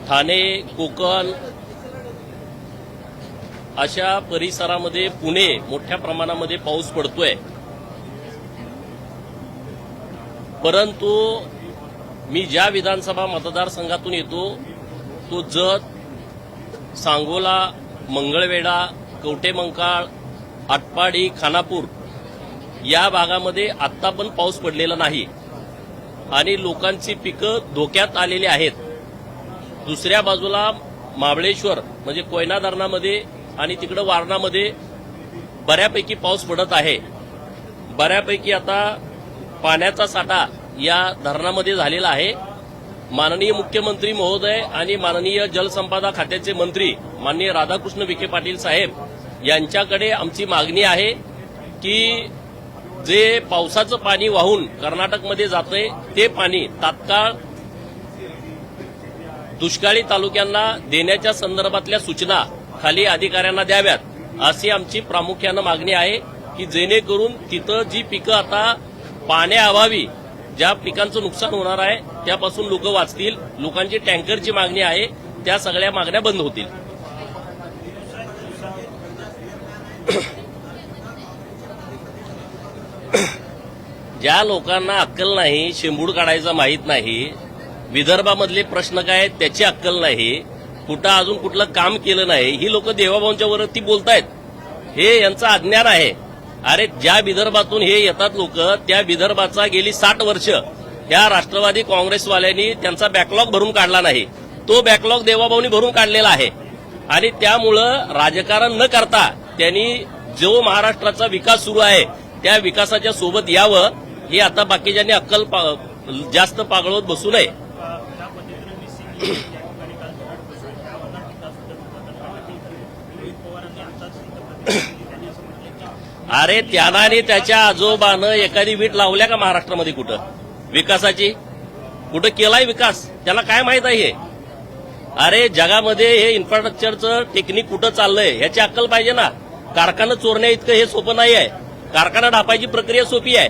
ठाणे, कोकण अशा परिसरामध्ये पुणे मोठ्या प्रमाणामध्ये पाऊस पडतोय। परंतु मी ज्या विधानसभा मतदारसंघातून येतो तो जत, सांगोला, मंगळवेढा, कवठेमंकाळ, आटपाडी, खानापूर या भागामध्ये आत्ता पण पाऊस पडलेला नाही आणि लोकांची पिकं धोक्यात आलेली आहेत। दुसऱ्या बाजूला महाबळेश्वर म्हणजे कोयना धरणामध्ये आणि तिकडे वारणामध्ये बऱ्यापैकी पाऊस पडत आहे। बऱ्यापैकी आता पाण्याचा साठा या धरणामध्ये झालेला आहे। माननीय मुख्यमंत्री महोदय आणि माननीय जलसंपदा खात्याचे मंत्री माननीय राधाकृष्ण विखे पाटील साहेब यांच्याकडे आमची मागणी आहे की जे पावसाचं पाणी वाहून कर्नाटकमध्ये जातंय ते पाणी तात्काळ दुष्काळी तालुक्यांना देण्याच्या संदर्भातल्या सूचना खाली अधिकाऱ्यांना द्याव्यात, अशी आमची प्रामुख्यानं मागणी आहे की जेणेकरून तिथं जी पिकं आता पाण्याअभावी ज्या पिकांचं नुकसान होणार आहे त्यापासून लोक वाचतील। लोकांची टँकरची मागणी आहे, त्या सगळ्या मागण्या बंद होतील। ज्या लोकांना अक्कल नाही, शेंबूड काढायचा माहीत नाही, विदर्भामधले प्रश्न काय त्याची अक्कल नाही, कुठं अजून कुठलं काम केलं नाही, ही लोक देवाभाऊंच्या वरती बोलतायत, हे यांचं अज्ञान आहे। अरे ज्या विदर्भातून हे येतात लोक, त्या विदर्भाचा गेली 60 वर्ष या राष्ट्रवादी काँग्रेसवाल्यांनी त्यांचा बॅकलॉग भरून काढला नाही, तो बॅकलॉग देवाभाऊंनी भरून काढलेला आहे। आणि त्यामुळं राजकारण न करता त्यांनी जो महाराष्ट्राचा विकास सुरू आहे त्या विकासाच्या सोबत यावं, हे आता बाकीच्यांनी अक्कल जास्त पागळवत बसू नये। अरे त्यानं आणि त्याच्या आजोबानं एखादी वीट लावल्या का महाराष्ट्रामध्ये कुठं विकासाची? कुठं केलाय विकास? त्याला काय माहित आहे? अरे जगामध्ये हे इन्फ्रास्ट्रक्चरचं टेक्निक कुठं चाललंय ह्याची अक्कल पाहिजे ना। कारखाना चोरण्या इतकं हे सोपं नाही आहे, कारखाना ढापायची प्रक्रिया सोपी आहे,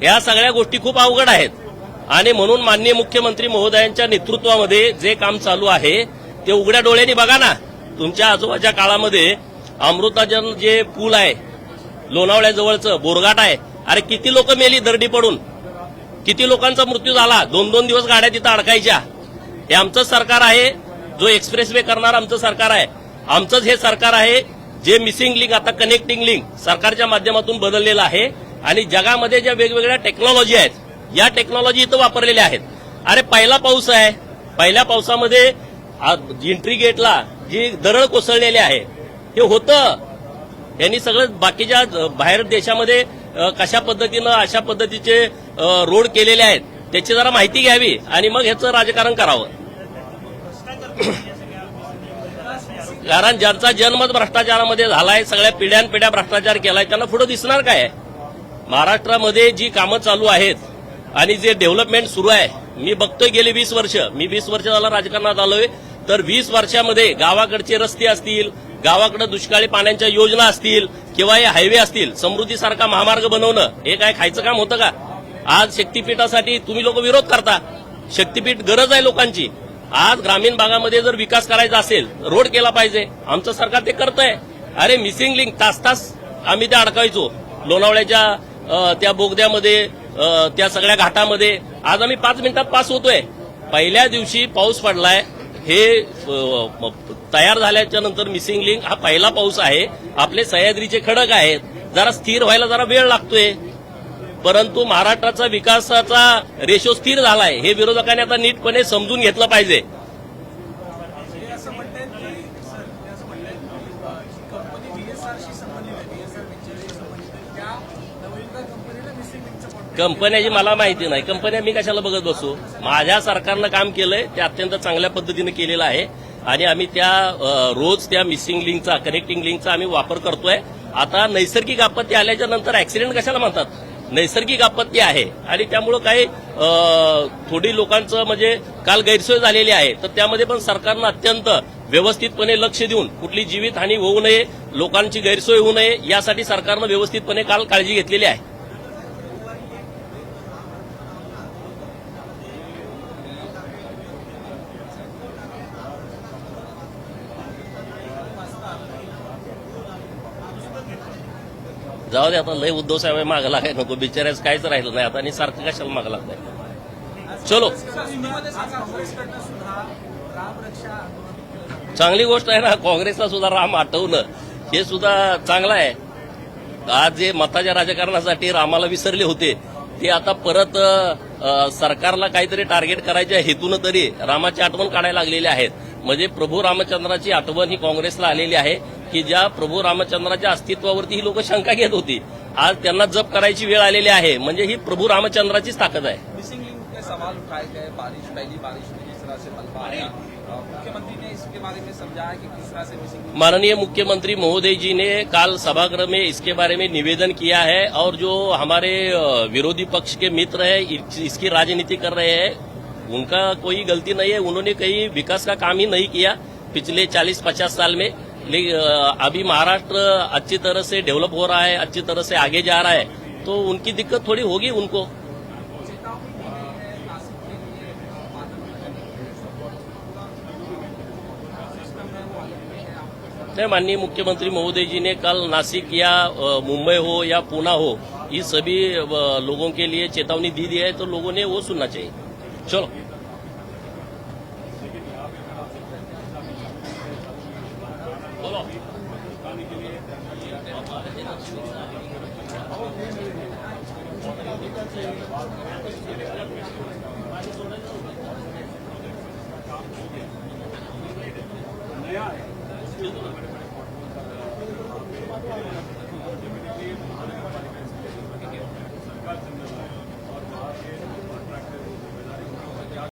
ह्या सगळ्या गोष्टी खूप अवघड आहेत। आणि म्हणून माननीय मुख्यमंत्री महोदयांच्या नेतृत्वामध्ये जे काम चालू आहे ते उघड्या डोळ्यांनी बघा ना। तुमच्या आजोबाच्या काळामध्ये अमृताजन जे पूल आहे लोणावळ्याजवळचं बोरघाट आहे, अरे किती लोक मेली दरडी पडून, किती लोकांचा मृत्यू झाला, 2-2 दिवस गाड्या तिथं अडकायच्या। हे आमचंच सरकार आहे, जो एक्सप्रेसवे करणार आमचं सरकार आहे, आमचंच हे सरकार आहे जे मिसिंग लिंक आता कनेक्टिंग लिंक सरकारच्या माध्यमातून बदललेलं आहे। आणि जगामध्ये ज्या वेगवेगळ्या टेक्नॉलॉजी आहेत या टेक्नॉलॉजी इथं वापरलेल्या आहेत। अरे पहिला पाऊस आहे, पहिल्या पावसामध्ये एंट्री गेटला जी दरड कोसळलेली आहे हे होतं, यांनी सगळं बाकीच्या बाहेर देशामध्ये कशा पद्धतीनं अशा पद्धतीचे रोड केलेले आहेत त्याची जरा माहिती घ्यावी आणि मग ह्याचं राजकारण करावं। कारण ज्यांचा जन्मच भ्रष्टाचारामध्ये झालाय, सगळ्या पिढ्यानपिढ्या भ्रष्टाचार केलाय, त्यांना पुढे दिसणार काय? महाराष्ट्रामध्ये जी कामं चालू आहेत आणि जे डेव्हलपमेंट सुरू आहे, मी बघतोय गेली 20 वर्ष, मी 20 वर्ष झालं राजकारणात आलोय, तर 20 वर्षामध्ये गावाकडचे रस्ते असतील, गावाकडे दुष्काळी पाण्याच्या योजना असतील किंवा हे हायवे असतील, समृद्धीसारखा महामार्ग बनवणं हे काय खायचं काम होतं का? आज शक्तीपीठासाठी तुम्ही लोक विरोध करता, शक्तीपीठ गरज आहे लोकांची। आज ग्रामीण भागामध्ये जर विकास करायचा असेल, रोड केला पाहिजे, आमचं सरकार ते करतंय। अरे मिसिंग लिंक तास आम्ही ते अडकायचो लोणावळ्याच्या त्या बोगद्यामध्ये, त्या सगळ्या घाटामध्ये, आज आम्ही 5 मिनिटात पास होतोय। पहिल्या दिवशी पाऊस पडलाय, हे तयार झाल्याच्या नंतर मिसिंग लिंक हा पहिला पाऊस आहे। आपले सह्याद्रीचे खडक आहेत, जरा स्थिर व्हायला जरा वेळ लागतोय, परंतु महाराष्ट्राचा विकासाचा रेशो स्थिर झालाय, हे विरोधकांनी आता नीटपणे समजून घेतलं पाहिजे। कंपन्याची मला माहिती नाही, कंपन्या मी कशाला बघत बसू? माझ्या सरकारनं काम केलंय ते अत्यंत चांगल्या पद्धतीने केलेलं आहे आणि आम्ही त्या रोज त्या मिसिंग लिंकचा, कनेक्टिंग लिंकचा आम्ही वापर करतोय। आता नैसर्गिक आपत्ती आल्याच्या नंतर ऍक्सिडेंट कशाला म्हणतात? नैसर्गिक आपत्ती आहे आणि त्यामुळं काही थोडी लोकांचं म्हणजे काल गैरसोय झालेली आहे, तर त्यामध्ये पण सरकारनं अत्यंत व्यवस्थितपणे लक्ष देऊन कुठली जीवितहानी होऊ नये, लोकांची गैरसोय होऊ नये यासाठी सरकारनं व्यवस्थितपणे काल काळजी घेतलेली आहे। जाऊ दे आता, लय उद्धव साहेब मागं लागाय नको, बिचाऱ्याच काहीच राहिलं नाही आता, आणि सारखं कशाला मागं लागताय. चलो, चांगली गोष्ट आहे ना, काँग्रेसला सुद्धा राम आठवणं हे सुद्धा चांगलं आहे. आज जे मताच्या राजकारणासाठी रामाला विसरले होते ते आता परत सरकारला काहीतरी टार्गेट करायच्या हेतून तरी रामाची आठवण काढायला लागलेली आहेत. म्हणजे प्रभू रामचंद्राची आठवण ही काँग्रेसला आलेली आहे की ज्या प्रभू रामचंद्राच्या अस्तित्वावरती ही लोक शंका घेत होती, आज त्यांना जप करायची वेळ आलेली आहे. म्हणजे ही प्रभू रामचंद्राचीच ताकद आहे. मिसिंग लिंक के सवाल उठाए गए, पहली बारिश में जिस तरह से मलबा आया, मुख्यमंत्री ने इसके बारे में समझाया कि किस तरह से मिसिंग लिंक। माननीय मुख्यमंत्री महोदय जी ने कल सभागृह में इसके बारे में निवेदन किया है, और जो हमारे विरोधी पक्ष के मित्र है इसकी राजनीति कर रहे हैं, उनका कोई गलती नहीं है. उन्होंने कहीं विकास का काम ही नहीं किया पिछले 40-50 साल में. लेकिन अभी महाराष्ट्र अच्छी तरह से डेवलप हो रहा है, अच्छी तरह से आगे जा रहा है, तो उनकी दिक्कत थोड़ी होगी उनको. नहीं, माननीय मुख्यमंत्री महोदय जी ने कल नासिक या मुंबई हो या पुणे हो, ये सभी लोगों के लिए चेतावनी दी है, तो लोगों ने वो सुनना चाहिए. चलो, बोलो.